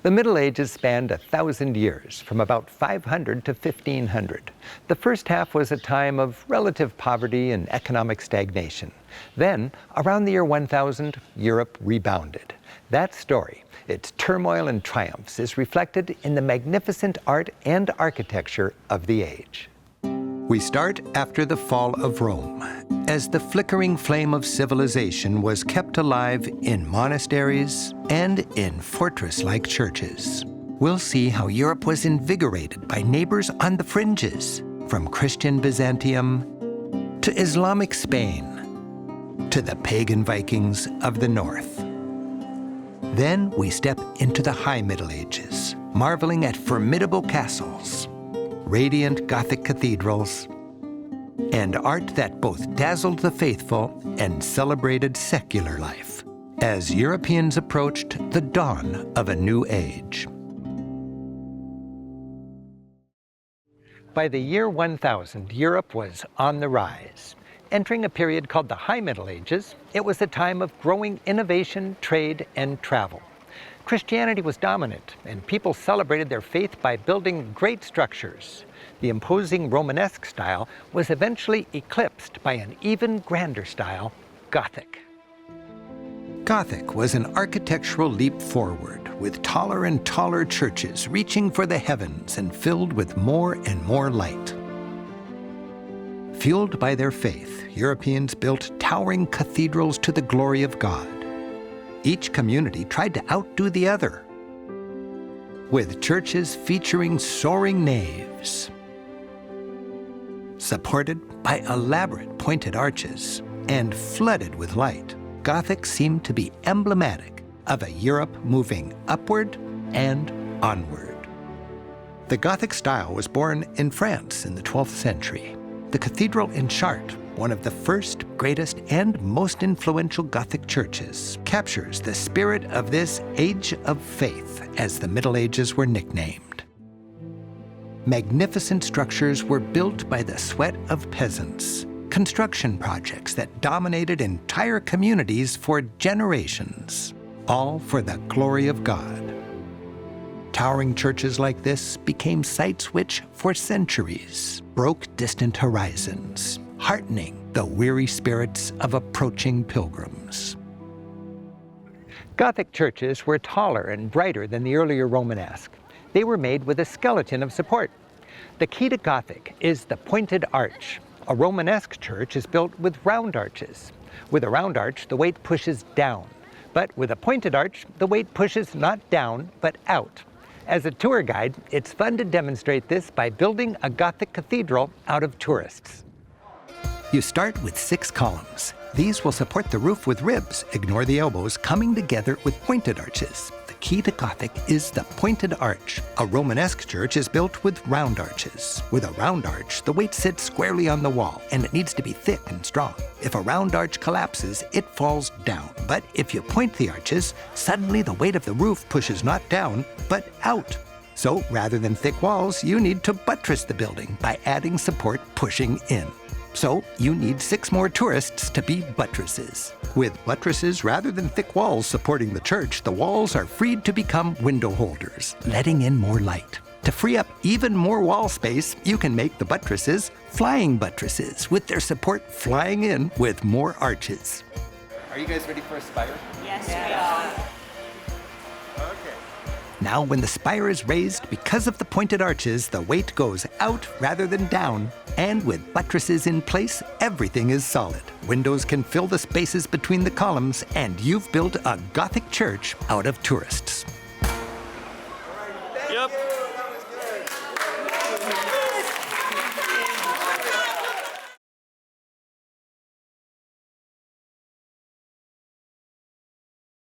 The Middle Ages spanned 1,000 years, from about 500 to 1500. The first half was a time of relative poverty and economic stagnation. Then, around the year 1000, Europe rebounded. That story, its turmoil and triumphs, is reflected in the magnificent art and architecture of the age. We start after the fall of Rome, as the flickering flame of civilization was kept alive in monasteries and in fortress-like churches. We'll see how Europe was invigorated by neighbors on the fringes, from Christian Byzantium to Islamic Spain to the pagan Vikings of the north. Then we step into the High Middle Ages, marveling at formidable castles, radiant Gothic cathedrals, and art that both dazzled the faithful and celebrated secular life, as Europeans approached the dawn of a new age. By the year 1000, Europe was on the rise. Entering a period called the High Middle Ages, it was a time of growing innovation, trade, and travel. Christianity was dominant, and people celebrated their faith by building great structures. The imposing Romanesque style was eventually eclipsed by an even grander style, Gothic. Gothic was an architectural leap forward, with taller and taller churches reaching for the heavens and filled with more and more light. Fueled by their faith, Europeans built towering cathedrals to the glory of God. Each community tried to outdo the other, with churches featuring soaring naves, supported by elaborate pointed arches and flooded with light. Gothic seemed to be emblematic of a Europe moving upward and onward. The Gothic style was born in France in the 12th century. The cathedral in Chartres, one of the first, greatest, and most influential Gothic churches, captures the spirit of this age of faith, as the Middle Ages were nicknamed. Magnificent structures were built by the sweat of peasants, construction projects that dominated entire communities for generations, all for the glory of God. Towering churches like this became sites which, for centuries, broke distant horizons, heartening the weary spirits of approaching pilgrims. Gothic churches were taller and brighter than the earlier Romanesque. They were made with a skeleton of support. The key to Gothic is the pointed arch. A Romanesque church is built with round arches. With a round arch, the weight pushes down. But with a pointed arch, the weight pushes not down, but out. As a tour guide, it's fun to demonstrate this by building a Gothic cathedral out of tourists. You start with 6 columns. These will support the roof with ribs, ignore the elbows, coming together with pointed arches. The key to Gothic is the pointed arch. A Romanesque church is built with round arches. With a round arch, the weight sits squarely on the wall, and it needs to be thick and strong. If a round arch collapses, it falls down. But if you point the arches, suddenly the weight of the roof pushes not down, but out. So rather than thick walls, you need to buttress the building by adding support pushing in. So you need 6 more tourists to be buttresses. With buttresses rather than thick walls supporting the church, the walls are freed to become window holders, letting in more light. To free up even more wall space, you can make the buttresses flying buttresses, with their support flying in with more arches. Are you guys ready for a spire? Yes, we are. Now, when the spire is raised, because of the pointed arches, the weight goes out rather than down. And with buttresses in place, everything is solid. Windows can fill the spaces between the columns, and you've built a Gothic church out of tourists.